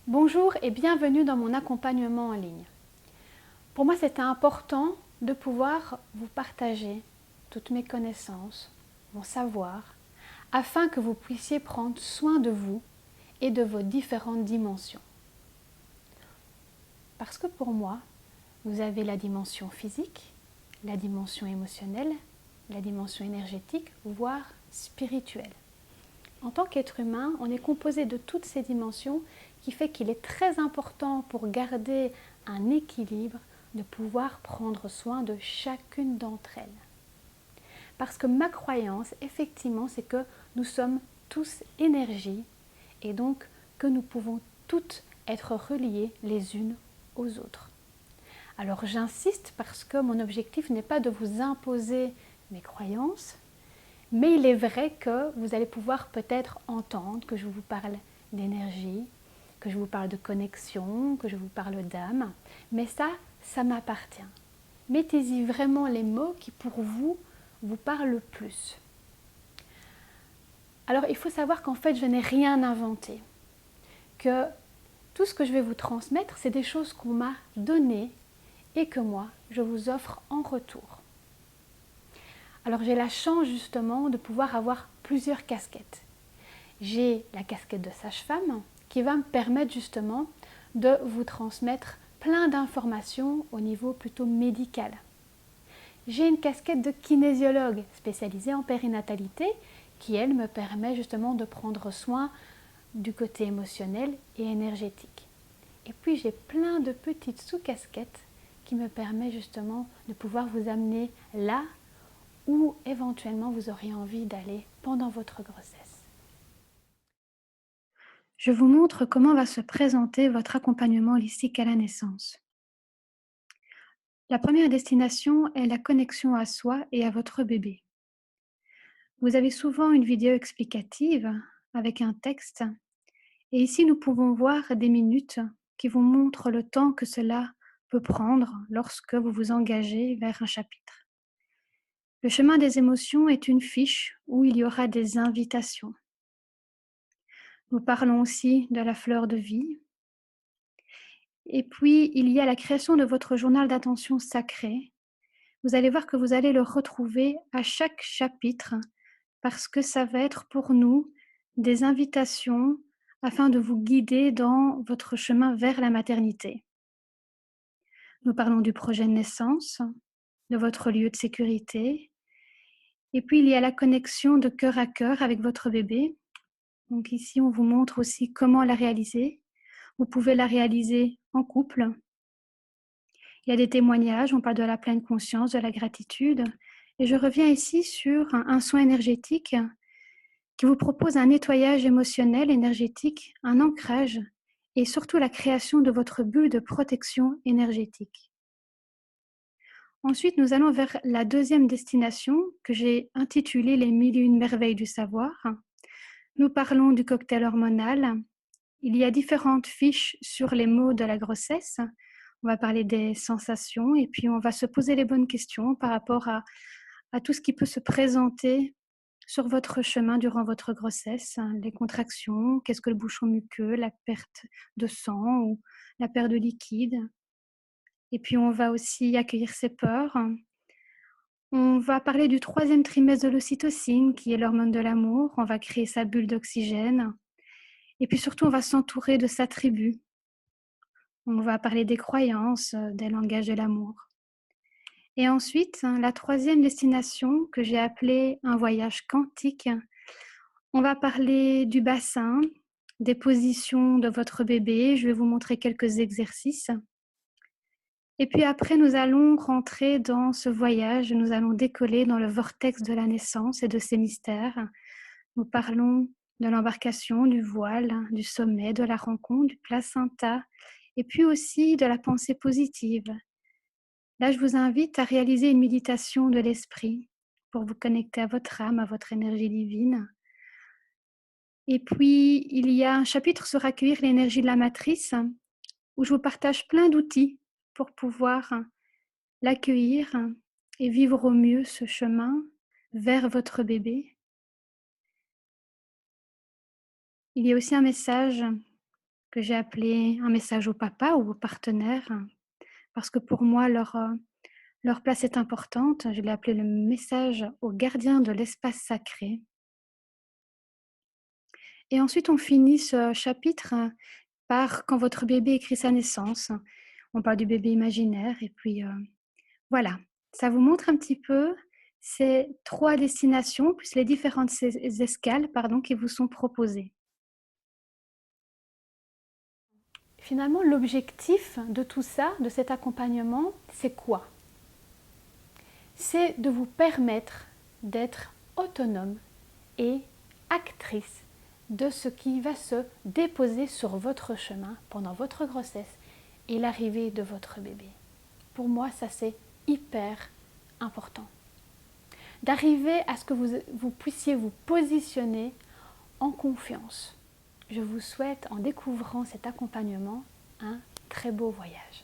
Bonjour et bienvenue dans mon accompagnement en ligne. Pour moi, c'était important de pouvoir vous partager toutes mes connaissances, mon savoir, afin que vous puissiez prendre soin de vous et de vos différentes dimensions. Parce que pour moi, vous avez la dimension physique, la dimension émotionnelle, la dimension énergétique, voire spirituelle. En tant qu'être humain, on est composé de toutes ces dimensions qui fait qu'il est très important pour garder un équilibre de pouvoir prendre soin de chacune d'entre elles. Parce que ma croyance, effectivement, c'est que nous sommes tous énergie et donc que nous pouvons toutes être reliées les unes aux autres. Alors j'insiste parce que mon objectif n'est pas de vous imposer mes croyances, mais il est vrai que vous allez pouvoir peut-être entendre que je vous parle d'énergie, que je vous parle de connexion, que je vous parle d'âme. Mais ça m'appartient. Mettez-y vraiment les mots qui pour vous parlent le plus. Alors il faut savoir qu'en fait je n'ai rien inventé. Que tout ce que je vais vous transmettre, c'est des choses qu'on m'a données et que moi, je vous offre en retour. Alors j'ai la chance justement de pouvoir avoir plusieurs casquettes. J'ai la casquette de sage-femme qui va me permettre justement de vous transmettre plein d'informations au niveau plutôt médical. J'ai une casquette de kinésiologue spécialisée en périnatalité qui, elle, me permet justement de prendre soin du côté émotionnel et énergétique. Et puis j'ai plein de petites sous-casquettes qui me permettent justement de pouvoir vous amener là où éventuellement vous auriez envie d'aller pendant votre grossesse. Je vous montre comment va se présenter votre accompagnement holistique à la naissance. La première destination est la connexion à soi et à votre bébé. Vous avez souvent une vidéo explicative avec un texte et ici nous pouvons voir des minutes qui vous montrent le temps que cela peut prendre lorsque vous vous engagez vers un chapitre. Le chemin des émotions est une fiche où il y aura des invitations. Nous parlons aussi de la fleur de vie. Et puis, il y a la création de votre journal d'attention sacré. Vous allez voir que vous allez le retrouver à chaque chapitre parce que ça va être pour nous des invitations afin de vous guider dans votre chemin vers la maternité. Nous parlons du projet de naissance, de votre lieu de sécurité. Et puis, il y a la connexion de cœur à cœur avec votre bébé. Donc ici, on vous montre aussi comment la réaliser. Vous pouvez la réaliser en couple. Il y a des témoignages, on parle de la pleine conscience, de la gratitude. Et je reviens ici sur un soin énergétique qui vous propose un nettoyage émotionnel, énergétique, un ancrage et surtout la création de votre bulle de protection énergétique. Ensuite, nous allons vers la deuxième destination que j'ai intitulée Les 1001 merveilles du savoir. Nous parlons du cocktail hormonal. Il y a différentes fiches sur les mots de la grossesse. On va parler des sensations et puis on va se poser les bonnes questions par rapport à tout ce qui peut se présenter sur votre chemin durant votre grossesse. Les contractions, qu'est-ce que le bouchon muqueux, la perte de sang ou la perte de liquide. Et puis on va aussi accueillir ses peurs. On va parler du troisième trimestre de l'ocytocine, qui est l'hormone de l'amour. On va créer sa bulle d'oxygène. Et puis surtout, on va s'entourer de sa tribu. On va parler des croyances, des langages de l'amour. Et ensuite, la troisième destination que j'ai appelée un voyage quantique, on va parler du bassin, des positions de votre bébé. Je vais vous montrer quelques exercices. Et puis après, nous allons rentrer dans ce voyage, nous allons décoller dans le vortex de la naissance et de ses mystères. Nous parlons de l'embarcation, du voile, du sommet, de la rencontre, du placenta, et puis aussi de la pensée positive. Là, je vous invite à réaliser une méditation de l'esprit pour vous connecter à votre âme, à votre énergie divine. Et puis, il y a un chapitre sur accueillir l'énergie de la matrice où je vous partage plein d'outils pour pouvoir l'accueillir et vivre au mieux ce chemin vers votre bébé. Il y a aussi un message que j'ai appelé un message au papa ou au partenaire, parce que pour moi, leur place est importante. Je l'ai appelé le message au gardien de l'espace sacré. Et ensuite, on finit ce chapitre par quand votre bébé écrit sa naissance. On parle du bébé imaginaire et puis voilà. Ça vous montre un petit peu ces 3 destinations, plus les différentes escales qui vous sont proposées. Finalement, l'objectif de tout ça, de cet accompagnement, c'est quoi? C'est de vous permettre d'être autonome et actrice de ce qui va se déposer sur votre chemin pendant votre grossesse et l'arrivée de votre bébé. Pour moi, ça c'est hyper important. D'arriver à ce que vous puissiez vous positionner en confiance. Je vous souhaite, en découvrant cet accompagnement, un très beau voyage.